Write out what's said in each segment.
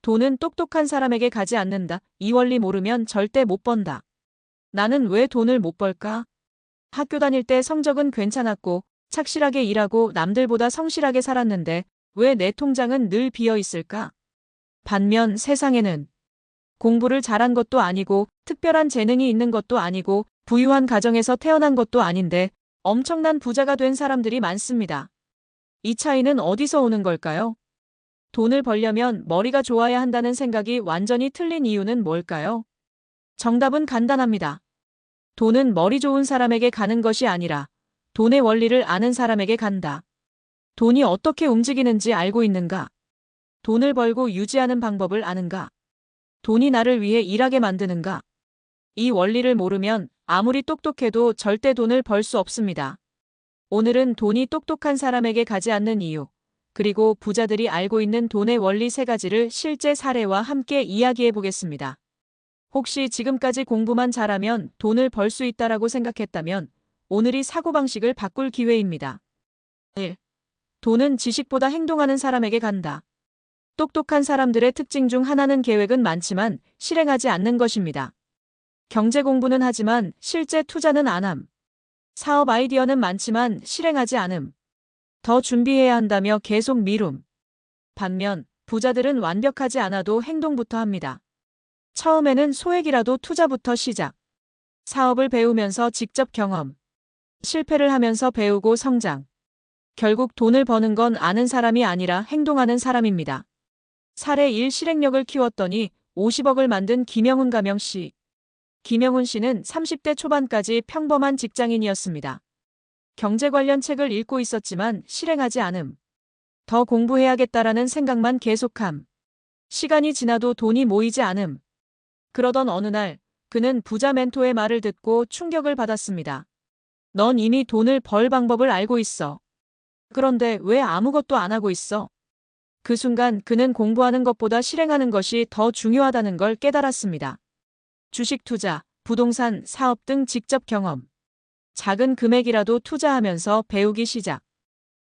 돈은 똑똑한 사람에게 가지 않는다. 이 원리 모르면 절대 못 번다. 나는 왜 돈을 못 벌까? 학교 다닐 때 성적은 괜찮았고 착실하게 일하고 남들보다 성실하게 살았는데 왜 내 통장은 늘 비어 있을까? 반면 세상에는 공부를 잘한 것도 아니고 특별한 재능이 있는 것도 아니고 부유한 가정에서 태어난 것도 아닌데 엄청난 부자가 된 사람들이 많습니다. 이 차이는 어디서 오는 걸까요? 돈을 벌려면 머리가 좋아야 한다는 생각이 완전히 틀린 이유는 뭘까요? 정답은 간단합니다. 돈은 머리 좋은 사람에게 가는 것이 아니라 돈의 원리를 아는 사람에게 간다. 돈이 어떻게 움직이는지 알고 있는가? 돈을 벌고 유지하는 방법을 아는가? 돈이 나를 위해 일하게 만드는가? 이 원리를 모르면 아무리 똑똑해도 절대 돈을 벌 수 없습니다. 오늘은 돈이 똑똑한 사람에게 가지 않는 이유, 그리고 부자들이 알고 있는 돈의 원리 3가지를 실제 사례와 함께 이야기해 보겠습니다. 혹시 지금까지 공부만 잘하면 돈을 벌 수 있다라고 생각했다면 오늘이 사고방식을 바꿀 기회입니다. 1. 돈은 지식보다 행동하는 사람에게 간다. 똑똑한 사람들의 특징 중 하나는 계획은 많지만 실행하지 않는 것입니다. 경제 공부는 하지만 실제 투자는 안 함. 사업 아이디어는 많지만 실행하지 않음. 더 준비해야 한다며 계속 미룸. 반면 부자들은 완벽하지 않아도 행동부터 합니다. 처음에는 소액이라도 투자부터 시작. 사업을 배우면서 직접 경험. 실패를 하면서 배우고 성장. 결국 돈을 버는 건 아는 사람이 아니라 행동하는 사람입니다. 사례 1. 실행력을 키웠더니 50억을 만든 김영훈 가명 씨. 김영훈 씨는 30대 초반까지 평범한 직장인이었습니다. 경제 관련 책을 읽고 있었지만 실행하지 않음. 더 공부해야겠다라는 생각만 계속함. 시간이 지나도 돈이 모이지 않음. 그러던 어느 날 그는 부자 멘토의 말을 듣고 충격을 받았습니다. 넌 이미 돈을 벌 방법을 알고 있어. 그런데 왜 아무것도 안 하고 있어? 그 순간 그는 공부하는 것보다 실행하는 것이 더 중요하다는 걸 깨달았습니다. 주식 투자, 부동산, 사업 등 직접 경험. 작은 금액이라도 투자하면서 배우기 시작.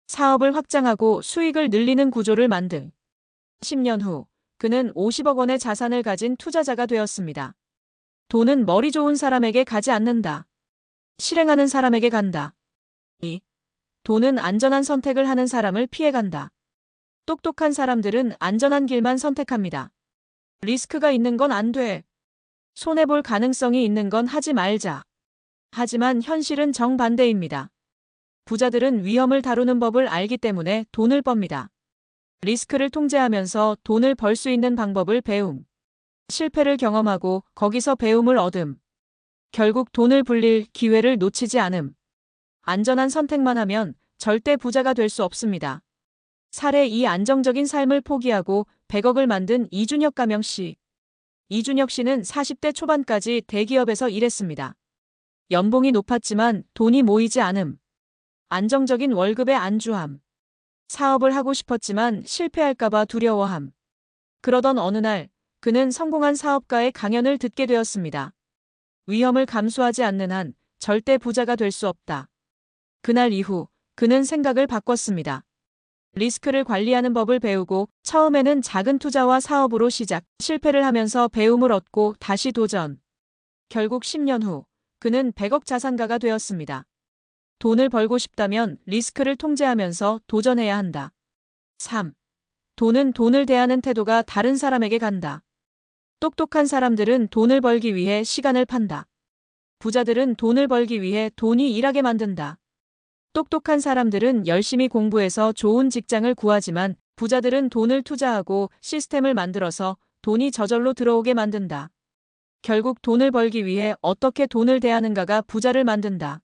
사업을 확장하고 수익을 늘리는 구조를 만들. 10년 후, 그는 50억 원의 자산을 가진 투자자가 되었습니다. 돈은 머리 좋은 사람에게 가지 않는다. 실행하는 사람에게 간다. 2. 돈은 안전한 선택을 하는 사람을 피해간다. 똑똑한 사람들은 안전한 길만 선택합니다. 리스크가 있는 건 안 돼. 손해볼 가능성이 있는 건 하지 말자. 하지만 현실은 정반대입니다. 부자들은 위험을 다루는 법을 알기 때문에 돈을 멉니다. 리스크를 통제하면서 돈을 벌 수 있는 방법을 배움. 실패를 경험하고 거기서 배움을 얻음. 결국 돈을 불릴 기회를 놓치지 않음. 안전한 선택만 하면 절대 부자가 될 수 없습니다. 사례 2. 안정적인 삶을 포기하고 100억을 만든 이준혁 가명 씨. 이준혁 씨는 40대 초반까지 대기업에서 일했습니다. 연봉이 높았지만 돈이 모이지 않음. 안정적인 월급에 안주함. 사업을 하고 싶었지만 실패할까봐 두려워함. 그러던 어느 날 그는 성공한 사업가의 강연을 듣게 되었습니다. 위험을 감수하지 않는 한 절대 부자가 될 수 없다. 그날 이후 그는 생각을 바꿨습니다. 리스크를 관리하는 법을 배우고 처음에는 작은 투자와 사업으로 시작, 실패를 하면서 배움을 얻고 다시 도전. 결국 10년 후 그는 100억 자산가가 되었습니다. 돈을 벌고 싶다면 리스크를 통제하면서 도전해야 한다. 3. 돈은 돈을 대하는 태도가 다른 사람에게 간다. 똑똑한 사람들은 돈을 벌기 위해 시간을 판다. 부자들은 돈을 벌기 위해 돈이 일하게 만든다. 똑똑한 사람들은 열심히 공부해서 좋은 직장을 구하지만 부자들은 돈을 투자하고 시스템을 만들어서 돈이 저절로 들어오게 만든다. 결국 돈을 벌기 위해 어떻게 돈을 대하는가가 부자를 만든다.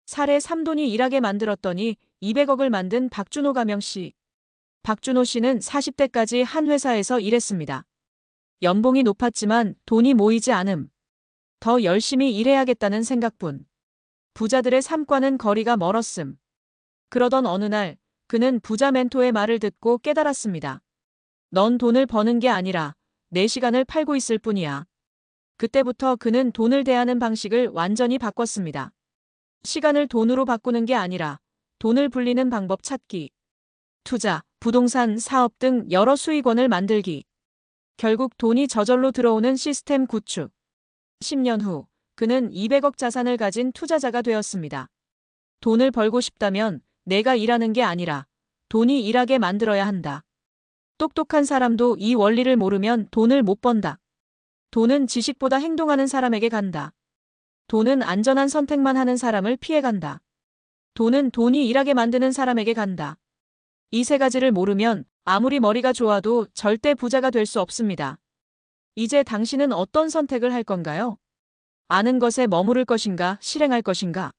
사례 3. 돈이 일하게 만들었더니 200억을 만든 박준호 가명 씨. 박준호 씨는 40대까지 한 회사에서 일했습니다. 연봉이 높았지만 돈이 모이지 않음. 더 열심히 일해야겠다는 생각뿐. 부자들의 삶과는 거리가 멀었음. 그러던 어느 날 그는 부자 멘토의 말을 듣고 깨달았습니다. 넌 돈을 버는 게 아니라 내 시간을 팔고 있을 뿐이야. 그때부터 그는 돈을 대하는 방식을 완전히 바꿨습니다. 시간을 돈으로 바꾸는 게 아니라 돈을 불리는 방법 찾기. 투자, 부동산, 사업 등 여러 수익원을 만들기. 결국 돈이 저절로 들어오는 시스템 구축. 10년 후 그는 200억 자산을 가진 투자자가 되었습니다. 돈을 벌고 싶다면 내가 일하는 게 아니라 돈이 일하게 만들어야 한다. 똑똑한 사람도 이 원리를 모르면 돈을 못 번다. 돈은 지식보다 행동하는 사람에게 간다. 돈은 안전한 선택만 하는 사람을 피해간다. 돈은 돈이 일하게 만드는 사람에게 간다. 이 세 가지를 모르면 아무리 머리가 좋아도 절대 부자가 될 수 없습니다. 이제 당신은 어떤 선택을 할 건가요? 아는 것에 머무를 것인가, 실행할 것인가?